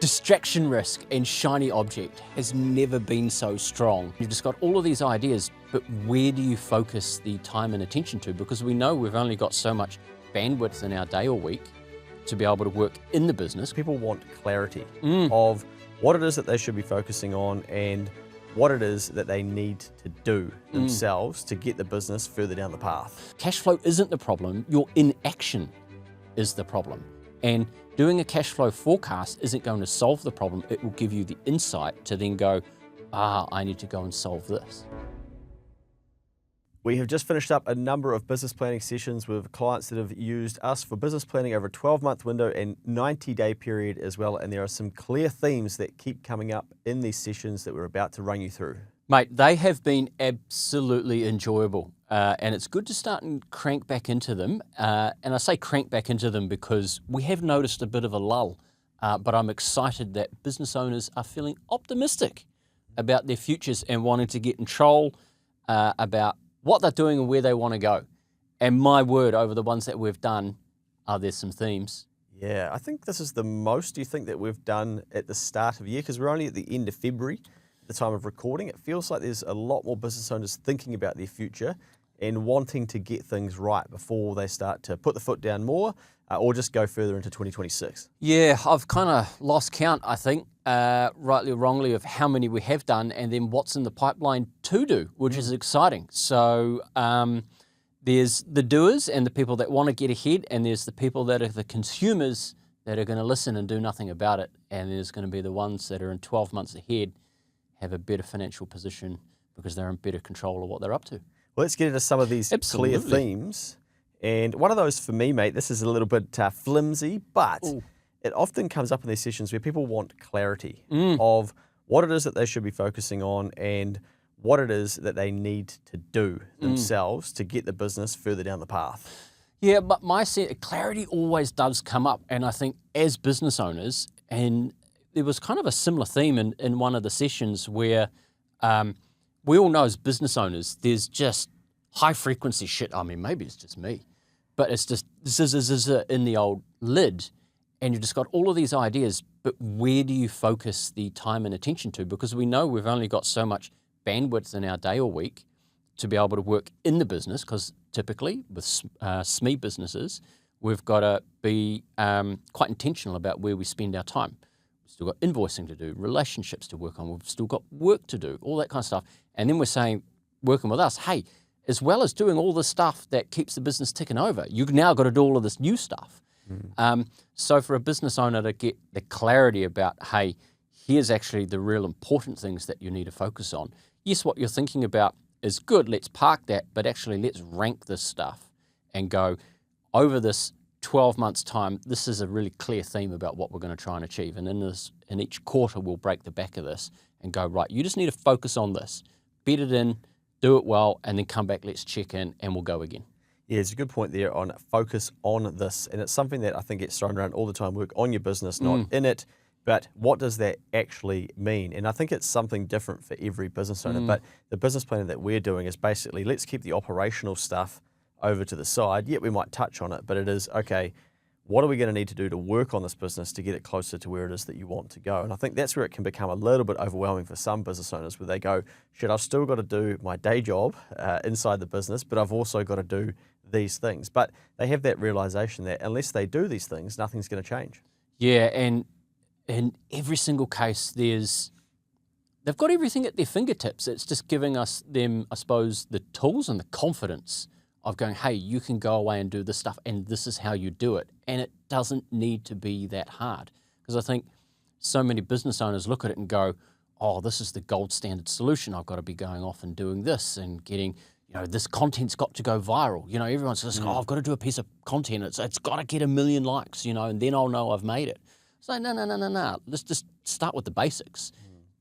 Distraction risk and shiny object has never been so strong. You've just got all of these ideas, but where do you focus the time and attention to? Because we know we've only got so much bandwidth in our day or week to be able to work in the business. People want clarity of what it is that they should be focusing on and what it is that they need to do themselves to get the business further down the path. Cash flow isn't the problem, your inaction is the problem. And doing a cash flow forecast isn't going to solve the problem, it will give you the insight to then go, I need to go and solve this. We have just finished up a number of business planning sessions with clients that have used us for business planning over a 12-month window and 90-day period as well. And there are some clear themes that keep coming up in these sessions that we're about to run you through. Mate, they have been absolutely enjoyable. And it's good to start and crank back into them. And I say crank back into them because we have noticed a bit of a lull, but I'm excited that business owners are feeling optimistic about their futures and wanting to get control about what they're doing and where they want to go. And my word, over the ones that we've done, there's some themes. Yeah, I think this is the most you think that we've done at the start of the year, because we're only at the end of February at the time of recording. It feels like there's a lot more business owners thinking about their future and wanting to get things right before they start to put the foot down more or just go further into 2026. Yeah, I've kind of lost count, I think, rightly or wrongly, of how many we have done and then what's in the pipeline to do, which is exciting. So there's the doers and the people that want to get ahead, and there's the people that are the consumers that are going to listen and do nothing about it. And there's going to be the ones that are in 12 months ahead, have a better financial position because they're in better control of what they're up to. Well, let's get into some of these clear themes. And one of those for me, mate, this is a little bit flimsy, but it often comes up in these sessions where people want clarity of what it is that they should be focusing on and what it is that they need to do themselves to get the business further down the path. Yeah, but my sense, clarity always does come up. And I think as business owners, and there was kind of a similar theme in one of the sessions where we all know as business owners, there's just high frequency shit. I mean, maybe it's just me, but it's just zzz in the old lid, and you've just got all of these ideas, but where do you focus the time and attention to? Because we know we've only got so much bandwidth in our day or week to be able to work in the business, because typically with SME businesses, we've got to be quite intentional about where we spend our time. We've still got invoicing to do, relationships to work on, we've still got work to do, all that kind of stuff. And then we're saying, working with us, hey, as well as doing all the stuff that keeps the business ticking over, you've now got to do all of this new stuff. So for a business owner to get the clarity about, hey, here's actually the real important things that you need to focus on. Yes, what you're thinking about is good, let's park that, but actually let's rank this stuff and go, over this 12 months time, this is a really clear theme about what we're going to try and achieve. And in each quarter, we'll break the back of this and go, right, you just need to focus on this, bed it in, do it well, and then come back, let's check in, and we'll go again. Yeah, it's a good point there on focus on this. And it's something that I think gets thrown around all the time. Work on your business, not in it. But what does that actually mean? And I think it's something different for every business owner. But the business planning that we're doing is basically, let's keep the operational stuff over to the side. Yet we might touch on it, but it is, okay, what are we going to need to do to work on this business to get it closer to where it is that you want to go? And I think that's where it can become a little bit overwhelming for some business owners, where they go, shit, I've still got to do my day job inside the business, but I've also got to do these things. But they have that realization that unless they do these things, nothing's going to change. Yeah, and in every single case, they've got everything at their fingertips. It's just giving them, I suppose, the tools and the confidence of going, hey, you can go away and do this stuff, and this is how you do it. And it doesn't need to be that hard. Because I think so many business owners look at it and go, oh, this is the gold standard solution. I've got to be going off and doing this and getting, this content's got to go viral. Everyone's just, oh, I've got to do a piece of content. It's got to get 1 million likes, and then I'll know I've made it. So no. Let's just start with the basics.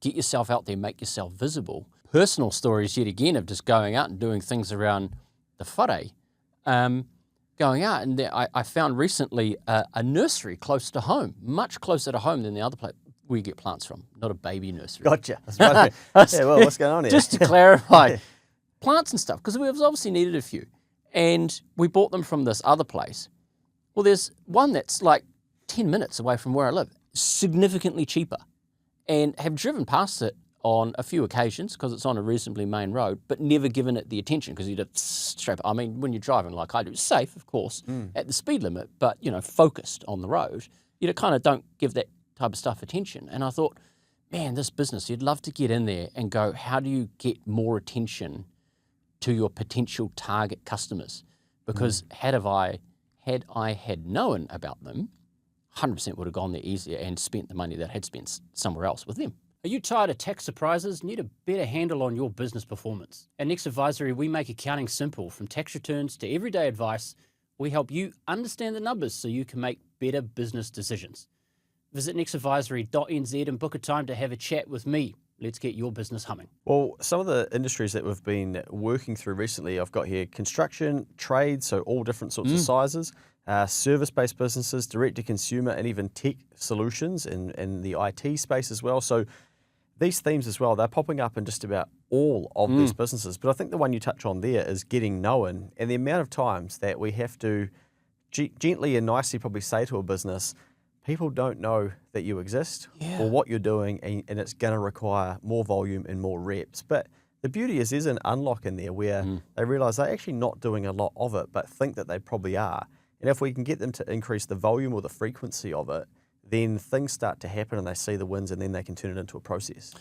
Get yourself out there, make yourself visible. Personal stories, yet again, of just going out and doing things around the whare, going out, and I found recently a nursery close to home, much closer to home than the other place we get plants from, not a baby nursery. Gotcha. Yeah, well, what's going on here? Just to clarify, plants and stuff, because we've obviously needed a few, and we bought them from this other place. Well, there's one that's like 10 minutes away from where I live. significantly cheaper, and have driven past it on a few occasions because it's on a reasonably main road, but never given it the attention because you'd have strap. I mean, when you're driving like I do, safe, of course, at the speed limit, but focused on the road, you kind of don't give that type of stuff attention. And I thought, man, this business, you'd love to get in there and go, how do you get more attention to your potential target customers? Because had I had known about them, 100% would have gone there easier and spent the money that I had spent somewhere else with them. Are you tired of tax surprises? Need a better handle on your business performance? At Next Advisory, we make accounting simple. From tax returns to everyday advice, we help you understand the numbers so you can make better business decisions. Visit nextadvisory.nz and book a time to have a chat with me. Let's get your business humming. Well, some of the industries that we've been working through recently, I've got here construction, trade, so all different sorts of sizes, service-based businesses, direct-to-consumer, and even tech solutions in the IT space as well. So these themes as well, they're popping up in just about all of these businesses. But I think the one you touch on there is getting known, and the amount of times that we have to gently and nicely probably say to a business, people don't know that you exist or what you're doing, and it's going to require more volume and more reps. But the beauty is there's an unlock in there where they realise they're actually not doing a lot of it, but think that they probably are. And if we can get them to increase the volume or the frequency of it, then things start to happen and they see the wins, and then they can turn it into a process.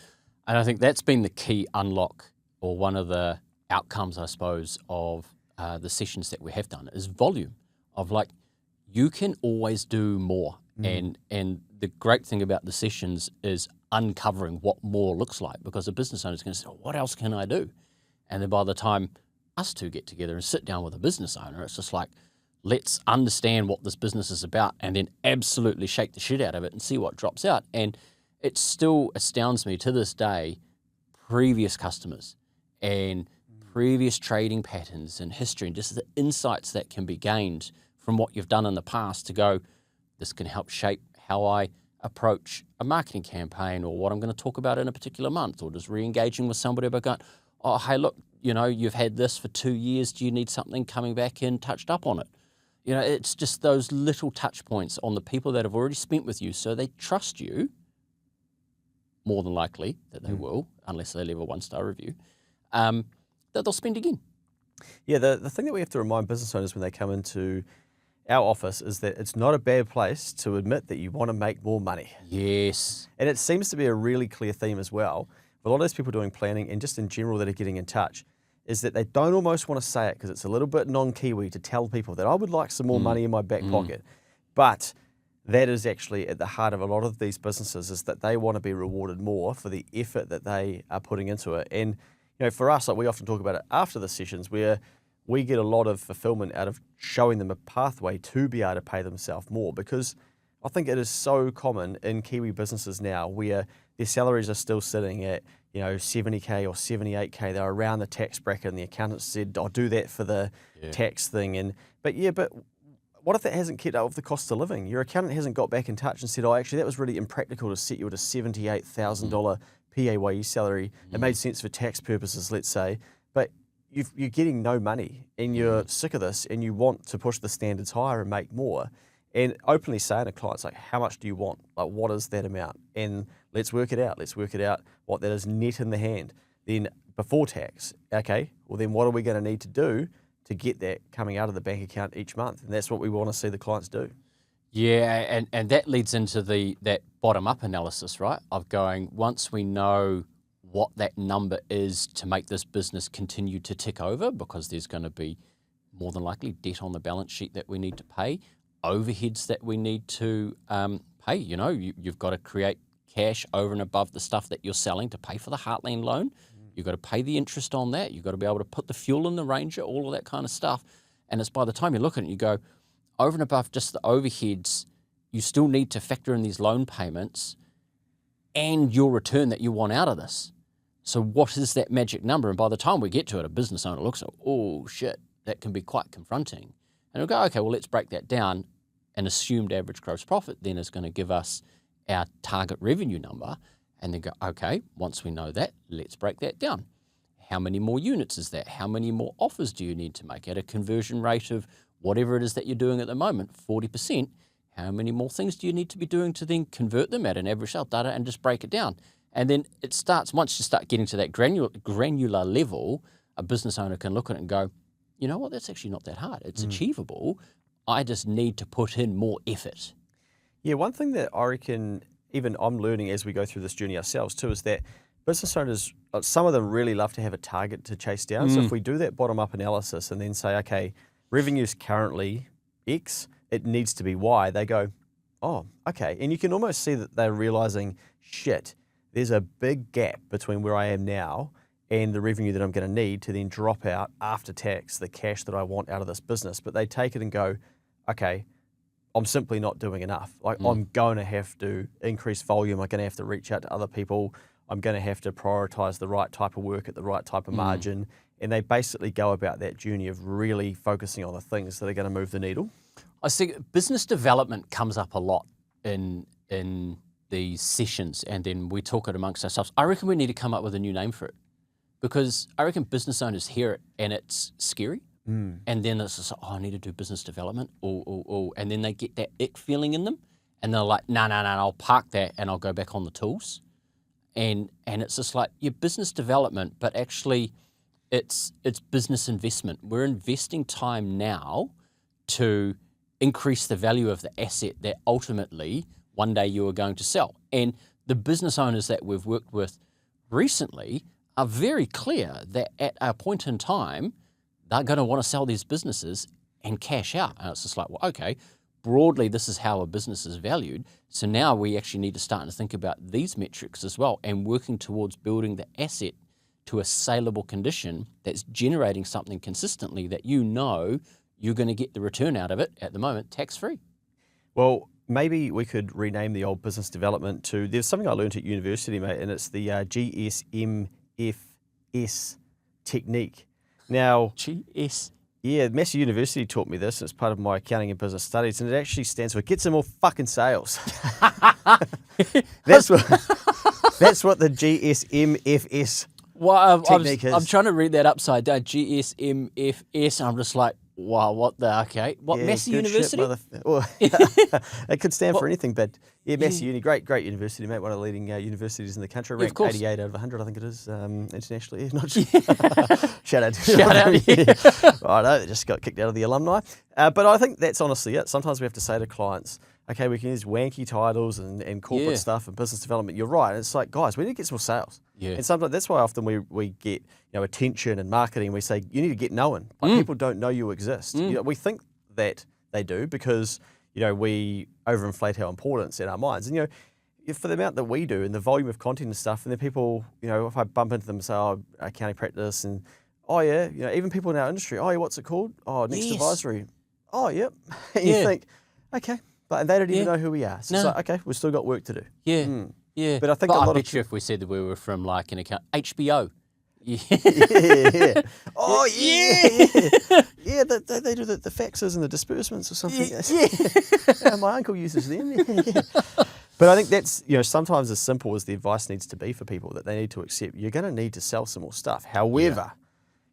And I think that's been the key unlock, or one of the outcomes, I suppose, of the sessions that we have done is volume of like, you can always do more. And the great thing about the sessions is uncovering what more looks like, because a business owner is going to say, oh, what else can I do? And then by the time us two get together and sit down with a business owner, it's just like, let's understand what this business is about and then absolutely shake the shit out of it and see what drops out. And it still astounds me to this day, previous customers and previous trading patterns and history and just the insights that can be gained from what you've done in the past to go, this can help shape how I approach a marketing campaign or what I'm going to talk about in a particular month, or just re-engaging with somebody about going, oh, hey, look, you've had this for 2 years. Do you need something coming back in touched up on it? It's just those little touch points on the people that have already spent with you, so they trust you, more than likely that they will, unless they leave a 1-star review, that they'll spend again. Yeah, the thing that we have to remind business owners when they come into our office is that it's not a bad place to admit that you want to make more money. Yes. And it seems to be a really clear theme as well. A lot of those people doing planning and just in general that are getting in touch is that they don't almost want to say it because it's a little bit non-Kiwi to tell people that I would like some more money in my back pocket. But that is actually at the heart of a lot of these businesses, is that they want to be rewarded more for the effort that they are putting into it. And for us, like we often talk about it after the sessions, where we get a lot of fulfillment out of showing them a pathway to be able to pay themselves more, because I think it is so common in Kiwi businesses now where their salaries are still sitting at 70K or 78K. They're around the tax bracket, and the accountant said, I'll do that for the tax thing. But what if that hasn't kept up with the cost of living? Your accountant hasn't got back in touch and said, oh, actually, that was really impractical to set you at a $78,000 PAYE salary. It made sense for tax purposes, let's say, but you're getting no money and you're sick of this and you want to push the standards higher and make more. And openly saying to clients, like, how much do you want? Like, what is that amount? And let's work it out. Let's work it out what that is net in the hand. Then before tax, okay, well then what are we going to need to do to get that coming out of the bank account each month? And that's what we want to see the clients do. Yeah, and that leads into that bottom-up analysis, right? Of going, once we know what that number is to make this business continue to tick over, because there's going to be more than likely debt on the balance sheet that we need to pay, overheads that we need to pay. You've got to create cash over and above the stuff that you're selling to pay for the Heartland loan. You've got to pay the interest on that. You've got to be able to put the fuel in the Ranger, all of that kind of stuff. And it's by the time you look at it, you go, over and above just the overheads, you still need to factor in these loan payments and your return that you want out of this. So what is that magic number? And by the time we get to it, a business owner looks at, oh, shit, that can be quite confronting. And we'll go, okay, well, let's break that down. An assumed average gross profit then is going to give us our target revenue number. And then go, okay, once we know that, let's break that down. How many more units is that? How many more offers do you need to make at a conversion rate of whatever it is that you're doing at the moment, 40%? how many more things do you need to be doing to then convert them at an average sale data and just break it down? And then it starts, once you start getting to that granular level, a business owner can look at it and go, you know what, that's actually not that hard. It's achievable. I just need to put in more effort. Yeah, one thing that I reckon, even I'm learning as we go through this journey ourselves too, is that business owners, some of them really love to have a target to chase down. So if we do that bottom-up analysis and then say, okay, revenue's currently X, it needs to be Y, they go, oh, okay. And you can almost see that they're realizing, shit, there's a big gap between where I am now and the revenue that I'm going to need to then drop out after tax the cash that I want out of this business. But they take it and go, okay, I'm simply not doing enough. Like I'm going to have to increase volume. I'm going to have to reach out to other people. I'm going to have to prioritize the right type of work at the right type of margin. And they basically go about that journey of really focusing on the things that are going to move the needle. I think business development comes up a lot in these sessions, and then we talk it amongst ourselves. I reckon we need to come up with a new name for it, because I reckon business owners hear it and it's scary. And then it's just like, oh, I need to do business development. And then they get that ick feeling in them, and they're like, no, I'll park that and I'll go back on the tools. And it's just like, your business development, but actually it's business investment. We're investing time now to increase the value of the asset that ultimately one day you are going to sell. And the business owners that we've worked with recently are very clear that at a point in time, they're going to want to sell these businesses and cash out. And it's just like, well, okay, broadly, this is how a business is valued. So now we actually need to start to think about these metrics as well and working towards building the asset to a saleable condition that's generating something consistently that you know you're going to get the return out of it at the moment tax-free. Well, maybe we could rename the old business development to, there's something I learned at university, mate, and it's the GSMFS technique. Now, yeah, Massey University taught me this. It's part of my accounting and business studies, and it actually stands for get some more fucking sales. That's what the GSMFS technique is. I'm trying to read that upside down. GSMFS. I'm just like, wow, what the, okay. What, Yeah, Massey good University? Shit, well, it could stand for anything, but yeah, Massey Uni, great university, mate. One of the leading universities in the country, ranked 88 out of 100, I think it is, internationally. Not sure. Shout out. Shout out, yeah. I know, they just got kicked out of the alumni. But I think that's honestly it. Sometimes we have to say to clients, okay, we can use wanky titles and corporate stuff and business development. You're right. It's like, guys, we need to get some more sales. Yeah. And sometimes that's why often we get attention and marketing. We say you need to get known. Like people don't know you exist. We think that they do because we overinflate our importance in our minds. And for the amount that we do and the volume of content and stuff, and then people, if I bump into them and say, oh, accounting practice, and oh yeah, even people in our industry, oh yeah, what's it called? Oh, Next Advisory. Oh, yep. And you think, okay. But they don't even know who we are. So it's like, okay, we've still got work to do. Yeah, yeah. But I think I bet you if we said that we were from like an account, HBO. Yeah. Oh, yeah. Yeah, they do the faxes and the disbursements or something. Yeah. My uncle uses them. Yeah. But I think that's, sometimes as simple as the advice needs to be for people that they need to accept, you're going to need to sell some more stuff. However,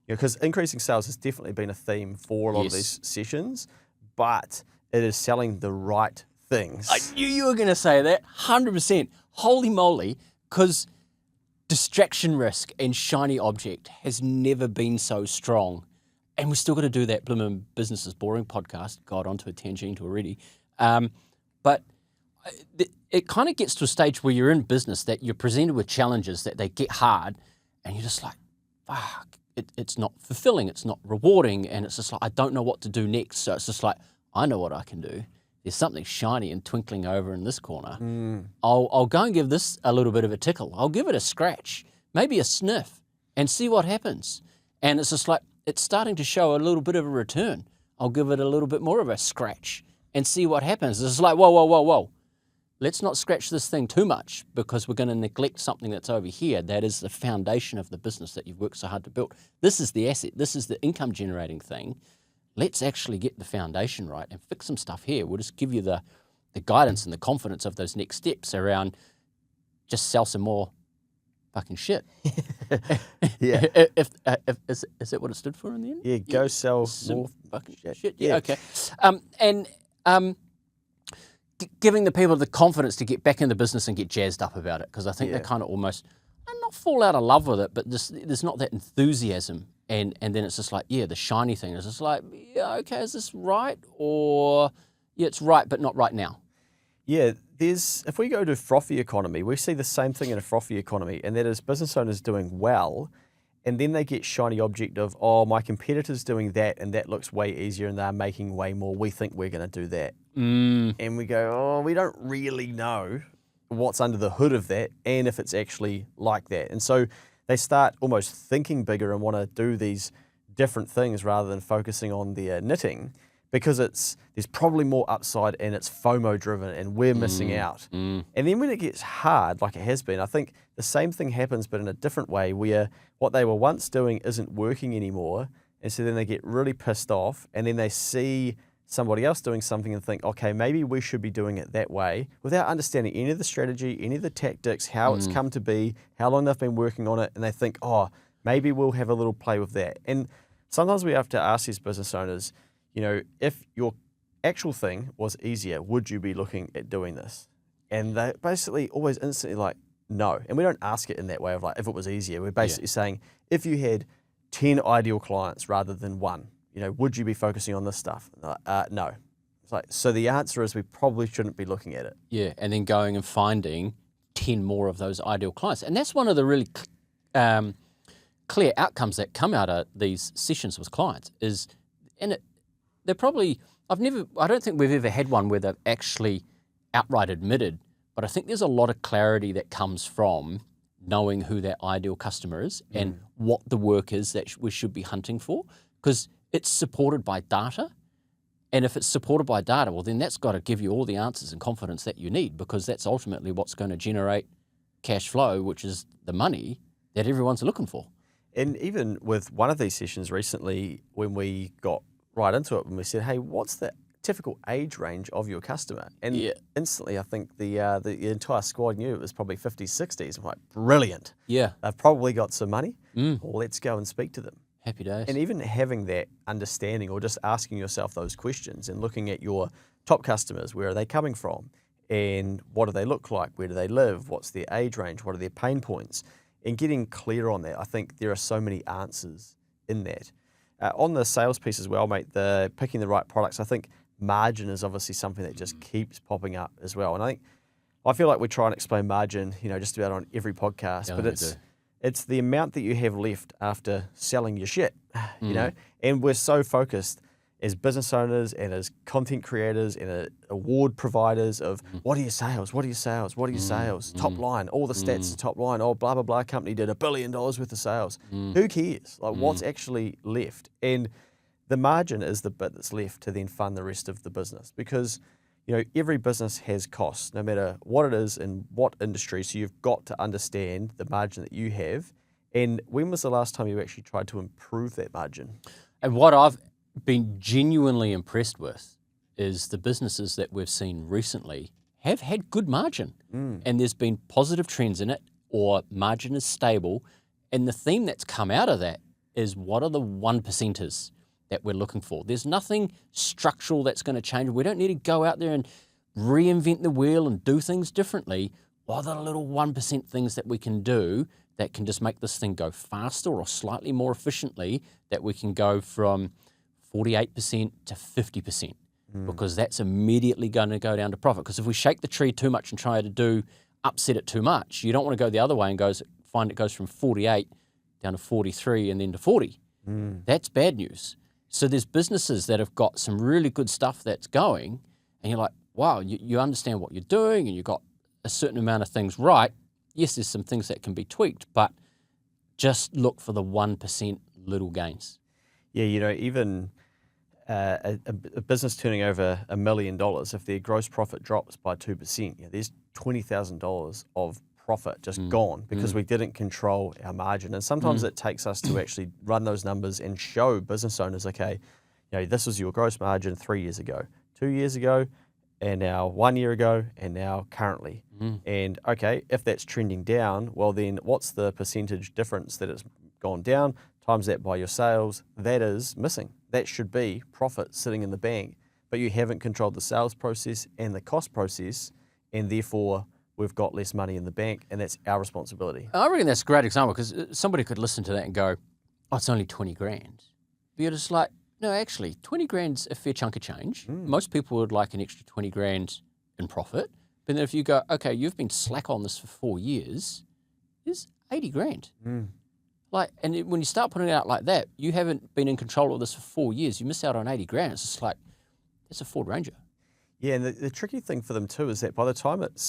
because increasing sales has definitely been a theme for a lot of these sessions, but it is selling the right things. I knew you were going to say that, 100%. Holy moly, because distraction risk and shiny object has never been so strong. And we're still going to do that Bloomin' Business is Boring podcast. Got onto a tangent already. But it kind of gets to a stage where you're in business that you're presented with challenges that they get hard and you're just like, fuck, it's not fulfilling, it's not rewarding, and it's just like, I don't know what to do next. So it's just like, I know what I can do. There's something shiny and twinkling over in this corner. I'll go and give this a little bit of a tickle. I'll give it a scratch, maybe a sniff, and see what happens. And it's just like, it's starting to show a little bit of a return. I'll give it a little bit more of a scratch and see what happens. It's like, whoa. Let's not scratch this thing too much because we're going to neglect something that's over here. That is the foundation of the business that you've worked so hard to build. This is the asset. This is the income generating thing. Let's actually get the foundation right and fix some stuff here. We'll just give you the guidance and the confidence of those next steps around just sell some more fucking shit. Yeah. Is that what it stood for in the end? Yeah, go sell more fucking shit. Yeah, okay. giving the people the confidence to get back in the business and get jazzed up about it, because I think they Yeah. kind of almost not fall out of love with it, but there's not that enthusiasm, and then it's just like, yeah, the shiny thing is just like, yeah, okay, is this right? Or yeah, it's right, but not right now. Yeah, if we go to frothy economy, we see the same thing in a frothy economy, and that is business owners doing well, and then they get shiny object of, oh, my competitor's doing that, and that looks way easier, and they're making way more. We think we're going to do that. And we go, oh, we don't really know what's under the hood of that and if it's actually like that. And so they start almost thinking bigger and want to do these different things rather than focusing on their knitting, because there's probably more upside and it's FOMO driven and we're missing out. And then when it gets hard, like it has been, I think the same thing happens but in a different way, where what they were once doing isn't working anymore. And so then they get really pissed off, and then they see somebody else doing something and think, okay, maybe we should be doing it that way, without understanding any of the strategy, any of the tactics, how it's come to be, how long they've been working on it, and they think, oh, maybe we'll have a little play with that. And sometimes we have to ask these business owners, if your actual thing was easier, would you be looking at doing this? And they basically always instantly like, no. And we don't ask it in that way of like, if it was easier. We're basically saying, if you had 10 ideal clients rather than one, would you be focusing on this stuff? No. It's like, so the answer is we probably shouldn't be looking at it. Yeah, and then going and finding 10 more of those ideal clients. And that's one of the really clear outcomes that come out of these sessions with clients is, they're probably, I don't think we've ever had one where they've actually outright admitted, but I think there's a lot of clarity that comes from knowing who that ideal customer is and what the work is that we should be hunting for, because it's supported by data. And if it's supported by data, well, then that's got to give you all the answers and confidence that you need, because that's ultimately what's going to generate cash flow, which is the money that everyone's looking for. And even with one of these sessions recently, when we got right into it, when we said, hey, what's the typical age range of your customer? And instantly, I think the entire squad knew it was probably 50s, 60s. I'm like, brilliant. Yeah. They've probably got some money. Well, let's go and speak to them. Happy days. And even having that understanding, or just asking yourself those questions and looking at your top customers, where are they coming from? And what do they look like? Where do they live? What's their age range? What are their pain points? And getting clear on that, I think there are so many answers in that. On the sales piece as well, mate, the picking the right products, I think margin is obviously something that just keeps popping up as well. And I feel like we try and explain margin, just about on every podcast, but it's the amount that you have left after selling your shit, and we're so focused as business owners and as content creators and award providers of what are your sales, what are your sales, what are your sales, top line, all the stats, top line, oh, blah, blah, blah, company did $1 billion worth of sales. Who cares? Like what's actually left? And the margin is the bit that's left to then fund the rest of the business, because every business has costs, no matter what it is in what industry. So you've got to understand the margin that you have. And when was the last time you actually tried to improve that margin? And what I've been genuinely impressed with is the businesses that we've seen recently have had good margin. And there's been positive trends in it, or margin is stable. And the theme that's come out of that is, what are the 1%ers that we're looking for? There's nothing structural that's going to change. We don't need to go out there and reinvent the wheel and do things differently. What are the little 1% things that we can do that can just make this thing go faster or slightly more efficiently, that we can go from 48% to 50%, because that's immediately going to go down to profit. Because if we shake the tree too much and try to upset it too much, you don't want to go the other way and find it goes from 48 down to 43 and then to 40. That's bad news. So there's businesses that have got some really good stuff that's going, and you're like, wow, you understand what you're doing and you've got a certain amount of things right. Yes, there's some things that can be tweaked, but just look for the 1% little gains. Yeah, even a business turning over $1 million, if their gross profit drops by 2%, there's $20,000 of profit just gone, because we didn't control our margin. And sometimes it takes us to actually run those numbers and show business owners, okay, this was your gross margin 3 years ago, 2 years ago, and now 1 year ago, and now currently. And okay, if that's trending down, well then what's the percentage difference that it's gone down? Times that by your sales, that is missing. That should be profit sitting in the bank. but you haven't controlled the sales process and the cost process, and therefore we've got less money in the bank, and that's our responsibility. I reckon that's a great example because somebody could listen to that and go, oh, it's only 20 grand. But you're just like, no, actually, 20 grand's a fair chunk of change. Most people would like an extra 20 grand in profit. But then if you go, okay, you've been slack on this for 4 years, it's 80 grand. Like, and when you start putting it out like that, you haven't been in control of this for 4 years. You miss out on 80 grand. It's just like, it's a Ford Ranger. Yeah, and the tricky thing for them too is that by the time it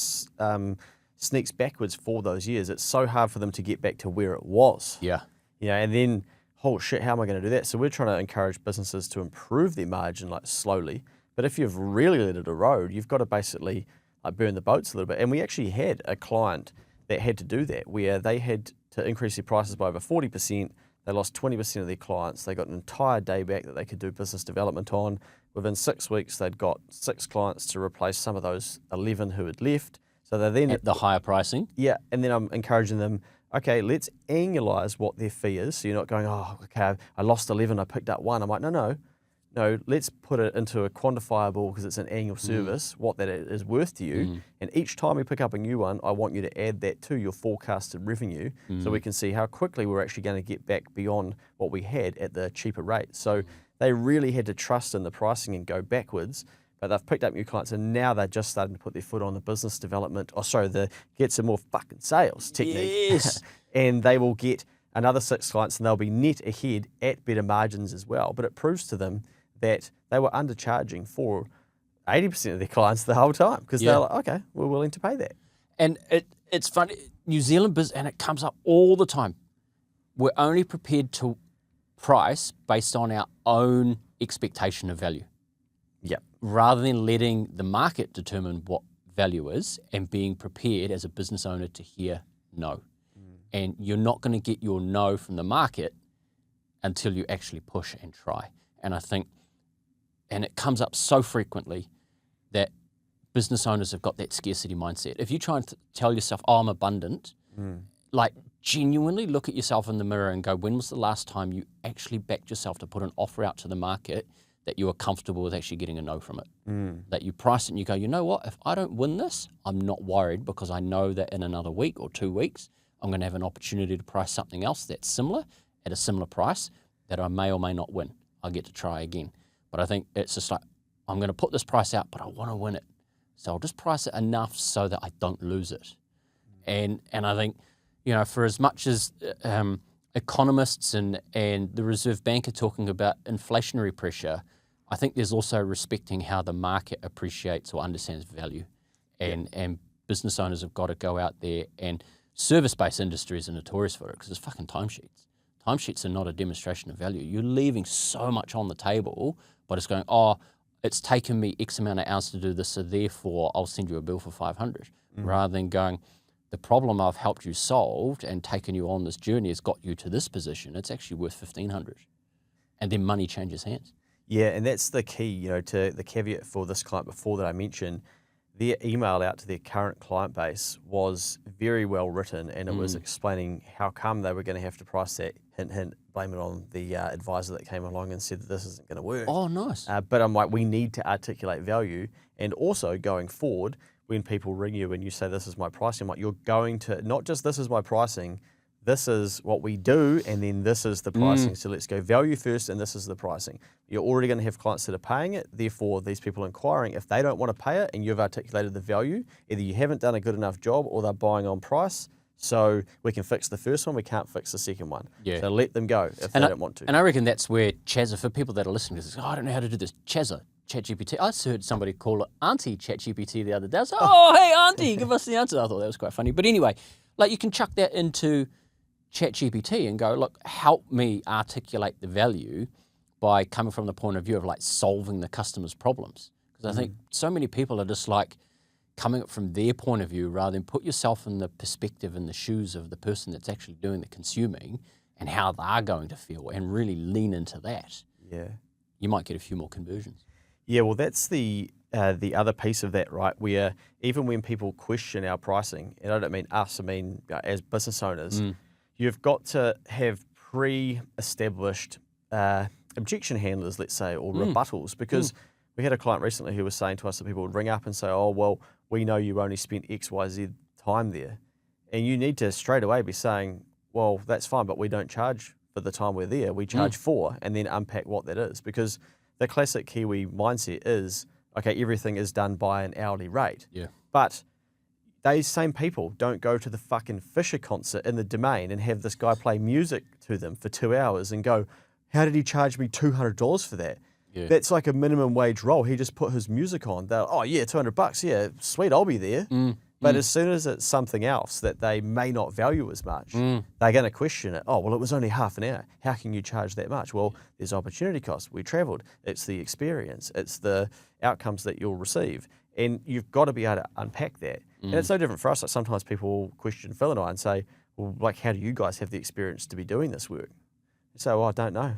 sneaks backwards for those years, it's so hard for them to get back to where it was. Yeah. Yeah, and then, oh shit, how am I going to do that? So we're trying to encourage businesses to improve their margin like slowly. But if you've really let it erode, you've got to basically like burn the boats a little bit. And we actually had a client that had to do that, where they had to increase their prices by over 40%. They lost 20% of their clients. They got an entire day back that they could do business development on. Within 6 weeks, they'd got 6 clients to replace some of those 11 who had left. So they then At the higher pricing. Yeah, and then I'm encouraging them, okay, let's annualize what their fee is. So you're not going, oh, okay, I lost 11, I picked up 1. I'm like, no, let's put it into a quantifiable, because it's an annual service, what that is worth to you. And each time we pick up a new one, I want you to add that to your forecasted revenue so we can see how quickly we're actually going to get back beyond what we had at the cheaper rate. So they really had to trust in the pricing and go backwards. But they've picked up new clients, and now they're just starting to put their foot on the business development, the get some more fucking sales technique. Yes. And they will get another 6 clients, and they'll be net ahead at better margins as well. But it proves to them that they were undercharging for 80% of their clients the whole time, because they're like, okay, we're willing to pay that. And it's funny, New Zealand business, and it comes up all the time. We're only prepared to price based on our own expectation of value, Yep. rather than letting the market determine what value is and being prepared as a business owner to hear no. And you're not going to get your no from the market until you actually push and try. And I think, and it comes up so frequently that business owners have got that scarcity mindset. If you try and tell yourself, oh, I'm abundant, like genuinely look at yourself in the mirror and go, when was the last time you actually backed yourself to put an offer out to the market that you were comfortable with actually getting a no from it? That you price it and you go, you know what, if I don't win this, I'm not worried, because I know that in another week or 2 weeks, I'm going to have an opportunity to price something else that's similar at a similar price that I may or may not win. I'll get to try again. But I think it's just like, I'm going to put this price out, but I want to win it. So I'll just price it enough so that I don't lose it. And I think, you know, for as much as economists and the Reserve Bank are talking about inflationary pressure, I think there's also respecting how the market appreciates or understands value. And business owners have got to go out there, and service-based industries are notorious for it because it's fucking timesheets. Timesheets are not a demonstration of value. You're leaving so much on the table by just going, oh, it's taken me X amount of hours to do this, so therefore I'll send you a bill for 500, rather than going, the problem I've helped you solve and taken you on this journey has got you to this position. It's actually worth 1,500. And then money changes hands. Yeah, and that's the key, you know, to the caveat for this client before that I mentioned. Their email out to their current client base was very well written, and it was explaining how come they were going to have to price that, hint, hint, blame it on the advisor that came along and said that this isn't going to work. Oh, nice. But I'm like, we need to articulate value, and also going forward, when people ring you and you say, this is my pricing, I'm like, you're going to, not just this is my pricing, this is what we do, and then this is the pricing. So let's go value first, and this is the pricing. You're already going to have clients that are paying it. Therefore, these people inquiring, if they don't want to pay it and you've articulated the value, either you haven't done a good enough job or they're buying on price. So we can fix the first one, we can't fix the second one. Yeah. So let them go if they don't want to. And I reckon that's where Chazza, for people that are listening to this, I don't know how to do this. Chazza, ChatGPT. I just heard somebody call it Auntie ChatGPT the other day. I was like, oh, hey, Auntie, give us the answer. I thought that was quite funny. But anyway, like you can chuck that into ChatGPT and go, look, help me articulate the value by coming from the point of view of like solving the customer's problems. Because I think so many people are just like coming up from their point of view rather than put yourself in the perspective and the shoes of the person that's actually doing the consuming and how they're going to feel, and really lean into that. Yeah. You might get a few more conversions. Yeah, well, that's the other piece of that, right? Where even when people question our pricing, and I don't mean us, I mean as business owners, you've got to have pre-established objection handlers, let's say, or rebuttals, because we had a client recently who was saying to us that people would ring up and say, oh, well, we know you only spent X, Y, Z time there. And you need to straight away be saying, well, that's fine, but we don't charge for the time we're there. We charge for, and then unpack what that is. Because the classic Kiwi mindset is, okay, everything is done by an hourly rate. Yeah. But these same people don't go to the fucking Fisher concert in the Domain and have this guy play music to them for 2 hours and go, how did he charge me $200 for that? Yeah. That's like a minimum wage role. He just put his music on. They're, oh yeah, $200. Yeah, sweet, I'll be there. But as soon as it's something else that they may not value as much, they're going to question it. Oh, well, it was only half an hour. How can you charge that much? Well, there's opportunity costs. We travelled. It's the experience. It's the outcomes that you'll receive. And you've got to be able to unpack that. And it's no different for us. Like sometimes people question Phil and I and say, well, like, how do you guys have the experience to be doing this work? So, I don't know.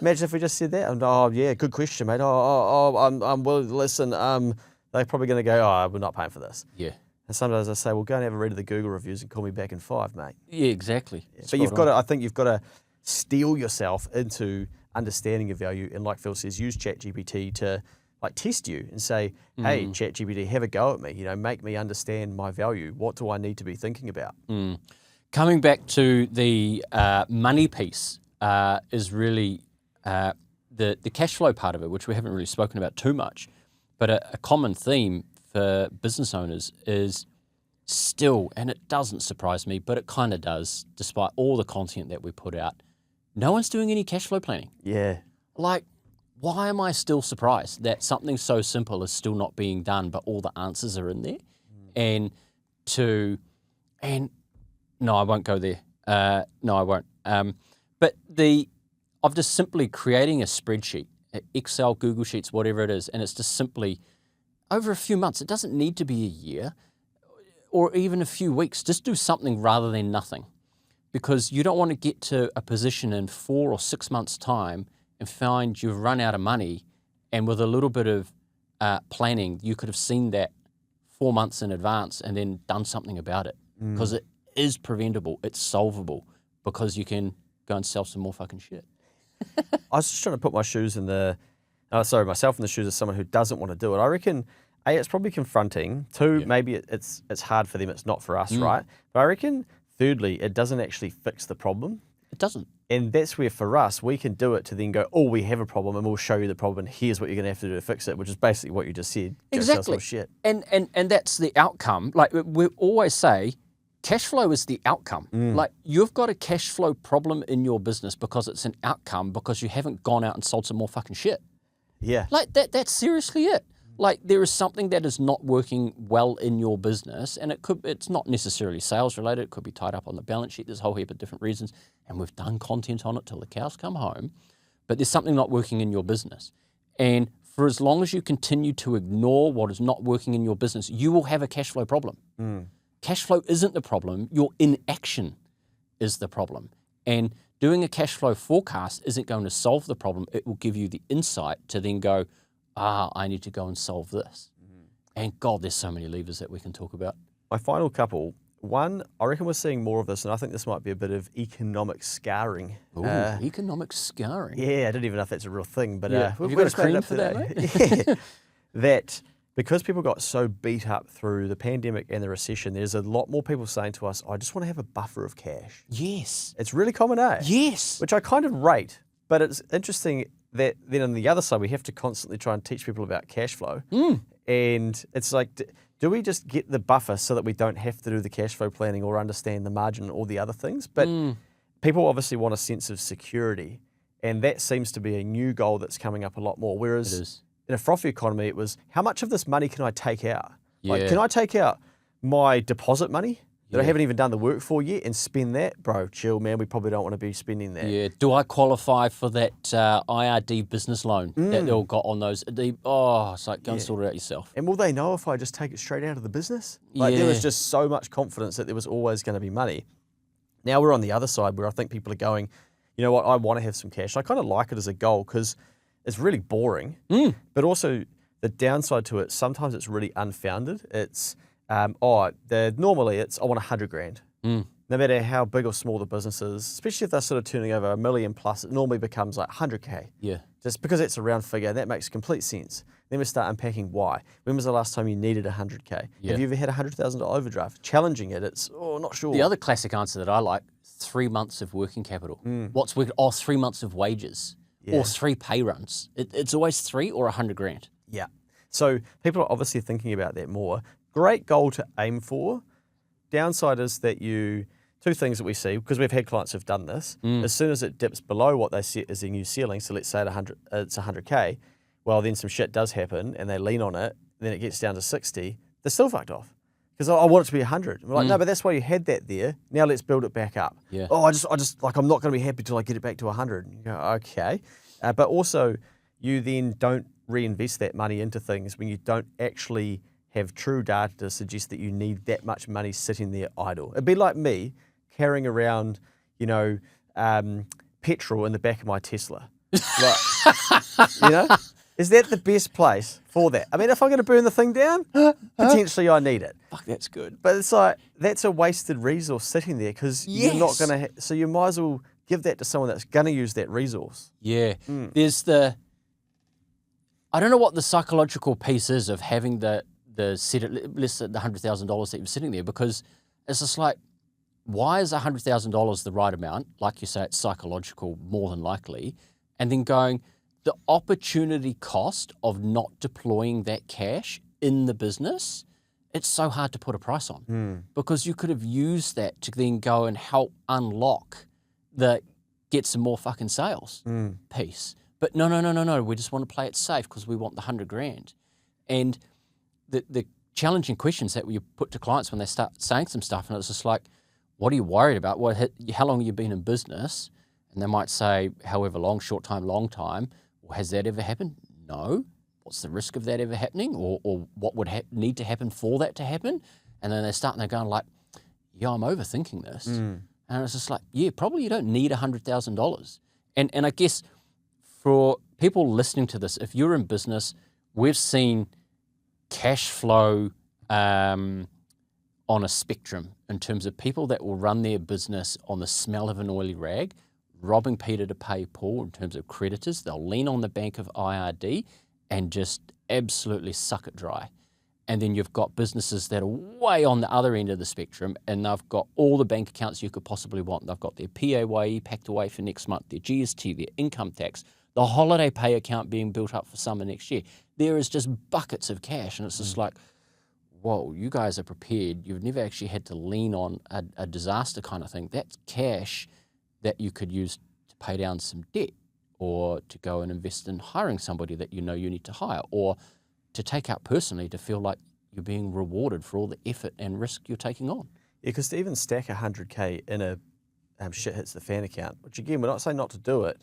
Imagine if we just said that. And, oh, yeah, good question, mate. Well, listen, they're probably going to go, oh, we're not paying for this. Yeah. And sometimes I say, well, go and have a read of the Google reviews and call me back in 5, mate. Yeah, exactly. Yeah. But you've got to, I think you've got to steel yourself into understanding your value. And like Phil says, use ChatGPT to like test you and say, hey, ChatGPT, have a go at me. You know, make me understand my value. What do I need to be thinking about? Coming back to the money piece is really the cash flow part of it, which we haven't really spoken about too much. But a common theme for business owners is still, and it doesn't surprise me, but it kind of does, despite all the content that we put out, no one's doing any cash flow planning. Yeah. Like, why am I still surprised that something so simple is still not being done, but all the answers are in there? And no, I won't go there. No, I won't. But of just simply creating a spreadsheet, Excel, Google Sheets, whatever it is, and it's just simply over a few months. It doesn't need to be a year or even a few weeks. Just do something rather than nothing, because you don't want to get to a position in 4 or 6 months' time and find you've run out of money, and with a little bit of planning, you could have seen that 4 months in advance and then done something about it, because it is preventable. It's solvable, because you can go and sell some more fucking shit. I was just trying to put my shoes in myself in the shoes of someone who doesn't want to do it. I reckon, A, it's probably confronting. 2, maybe it's hard for them. It's not for us, right? But I reckon, thirdly, it doesn't actually fix the problem. It doesn't. And that's where, for us, we can do it to then go, oh, we have a problem, and we'll show you the problem, and here's what you're going to have to do to fix it, which is basically what you just said. Exactly. Shit. And that's the outcome. Like we always say, cash flow is the outcome. Like, you've got a cash flow problem in your business because it's an outcome, because you haven't gone out and sold some more fucking shit. Yeah. Like, that's seriously it. Like, there is something that is not working well in your business, and it's not necessarily sales related. It could be tied up on the balance sheet. There's a whole heap of different reasons, and we've done content on it till the cows come home. But there's something not working in your business. And for as long as you continue to ignore what is not working in your business, you will have a cash flow problem. Cash flow isn't the problem. Your inaction is the problem. And doing a cash flow forecast isn't going to solve the problem. It will give you the insight to then go, I need to go and solve this. And God, there's so many levers that we can talk about. My final couple, one, I reckon we're seeing more of this, and I think this might be a bit of economic scarring. Ooh, economic scarring. Yeah, I don't even know if that's a real thing, but Have you got a cream for that, mate? Yeah. That because people got so beat up through the pandemic and the recession, there's a lot more people saying to us, I just want to have a buffer of cash. Yes. It's really common, eh? Yes. Which I kind of rate, but it's interesting that then on the other side, we have to constantly try and teach people about cash flow. And it's like, do we just get the buffer so that we don't have to do the cash flow planning or understand the margin and all the other things? But people obviously want a sense of security, and that seems to be a new goal that's coming up a lot more. Whereas in a frothy economy, it was, how much of this money can I take out? Like, can I take out my deposit money that I haven't even done the work for yet and spend that? Bro, chill, man. We probably don't want to be spending that. Yeah. Do I qualify for that IRD business loan that they all got on those? It's like, go and sort it out yourself. And will they know if I just take it straight out of the business? Like, there was just so much confidence that there was always going to be money. Now we're on the other side where I think people are going, you know what, I want to have some cash. I kind of like it as a goal because it's really boring, but also the downside to it, sometimes it's really unfounded. It's, normally it's, I want 100 grand. No matter how big or small the business is, especially if they're sort of turning over $1 million plus, it normally becomes like 100K. Yeah. just because it's a round figure, that makes complete sense. Then we start unpacking why. When was the last time you needed 100K? Yeah. Have you ever had a $100,000 overdraft? Challenging it, it's, not sure. The other classic answer that I like, 3 months of working capital. What's working? Oh, 3 months of wages or 3 pay runs. It's always 3 or 100 grand. Yeah. So people are obviously thinking about that more. Great goal to aim for. Downside is that two things that we see, because we've had clients who've done this, as soon as it dips below what they set as their new ceiling, so let's say it's 100K, well, then some shit does happen and they lean on it, then it gets down to 60, they're still fucked off. Because I want it to be 100. We're like, no, but that's why you had that there. Now let's build it back up. Yeah. Oh, I just like, I'm not going to be happy till I get it back to 100. And you go, okay. But also, you then don't reinvest that money into things when you don't actually have true data to suggest that you need that much money sitting there idle. It'd be like me carrying around, petrol in the back of my Tesla. Like, is that the best place for that? I mean, if I'm going to burn the thing down, potentially I need it. Fuck, that's good. But it's like, that's a wasted resource sitting there because you're not going to, so you might as well give that to someone that's going to use that resource. Yeah. There's I don't know what the psychological piece is of having the set it, let's say the $100,000 that you're sitting there, because it's just like, why is $100,000 the right amount? Like you say, it's psychological more than likely. And then going, the opportunity cost of not deploying that cash in the business, it's so hard to put a price on because you could have used that to then go and help unlock get some more fucking sales piece. But no, we just want to play it safe because we want the 100 grand. And the challenging questions that we put to clients when they start saying some stuff, and it's just like, what are you worried about? How long have you been in business? And they might say, however long, short time, long time. Well, has that ever happened? No. What's the risk of that ever happening? Or what would need to happen for that to happen? And then they start and they're going like, yeah, I'm overthinking this. And it's just like, yeah, probably you don't need $100,000. And I guess for people listening to this, if you're in business, we've seen cash flow on a spectrum in terms of people that will run their business on the smell of an oily rag, robbing Peter to pay Paul in terms of creditors. They'll lean on the bank of IRD and just absolutely suck it dry. And then you've got businesses that are way on the other end of the spectrum and they've got all the bank accounts you could possibly want. They've got their PAYE packed away for next month, their GST, their income tax, the holiday pay account being built up for summer next year. There is just buckets of cash and it's just like, whoa, you guys are prepared. You've never actually had to lean on a disaster kind of thing. That's cash that you could use to pay down some debt or to go and invest in hiring somebody that you know you need to hire or to take out personally to feel like you're being rewarded for all the effort and risk you're taking on. Yeah, because to even stack 100K in a shit hits the fan account, which again, we're not saying not to do it,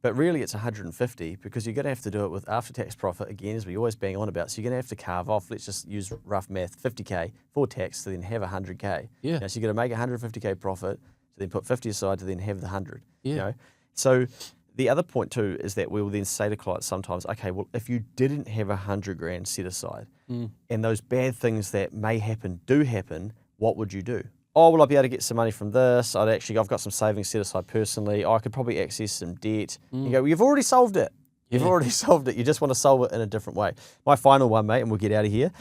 but really it's 150 because you're going to have to do it with after-tax profit, again, as we always bang on about. So you're going to have to carve off, let's just use rough math, 50K for tax to then have 100K. Yeah. So you're going to make 150K profit to then put 50 aside to then have the 100. Yeah. So the other point too is that we will then say to clients sometimes, okay, well, if you didn't have 100 grand set aside and those bad things that may happen do happen, what would you do? Oh, well, I'll be able to get some money from this. I've got some savings set aside personally. I could probably access some debt. You go, well, you've already solved it. You've already solved it. You just want to solve it in a different way. My final one, mate, and we'll get out of here,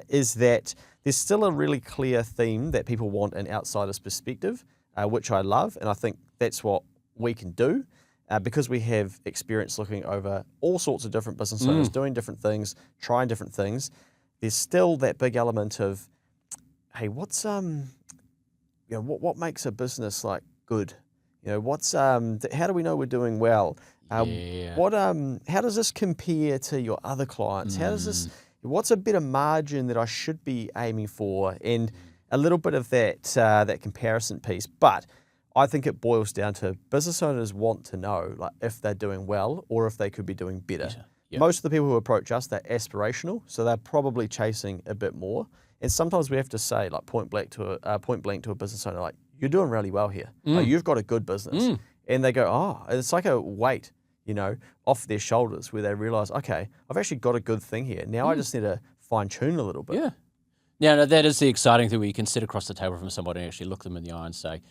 is that there's still a really clear theme that people want an outsider's perspective, which I love. And I think that's what we can do because we have experience looking over all sorts of different business owners, doing different things, trying different things. There's still that big element of, hey, what's what makes a business like good? What's how do we know we're doing well? How does this compare to your other clients? How does this? What's a better margin that I should be aiming for? And a little bit of that comparison piece. But I think it boils down to business owners want to know like if they're doing well or if they could be doing better. Yep. Most of the people who approach us, they're aspirational, so they're probably chasing a bit more. And sometimes we have to say, like point blank to a business owner, like you're doing really well here. Like, you've got a good business, and they go, oh, it's like a weight, off their shoulders where they realize, okay, I've actually got a good thing here. Now I just need to fine tune a little bit. Yeah. Now that is the exciting thing where you can sit across the table from somebody and actually look them in the eye and say,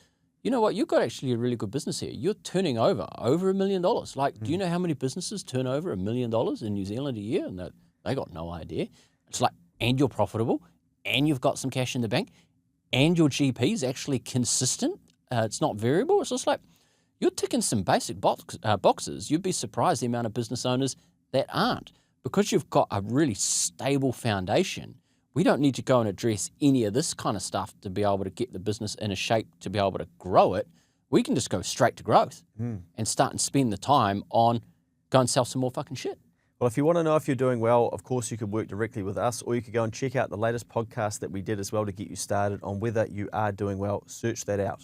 you know what, you've got actually a really good business here. You're turning over $1 million. Like, do you know how many businesses turn over $1 million in New Zealand a year? And they got no idea. It's like, and you're profitable, and you've got some cash in the bank, and your GP is actually consistent. It's not variable. It's just like, you're ticking some basic boxes. You'd be surprised the amount of business owners that aren't. Because you've got a really stable foundation, we don't need to go and address any of this kind of stuff to be able to get the business in a shape to be able to grow it. We can just go straight to growth and start and spend the time on go and sell some more fucking shit. Well, if you want to know if you're doing well, of course, you could work directly with us, or you could go and check out the latest podcast that we did as well to get you started on whether you are doing well. Search that out.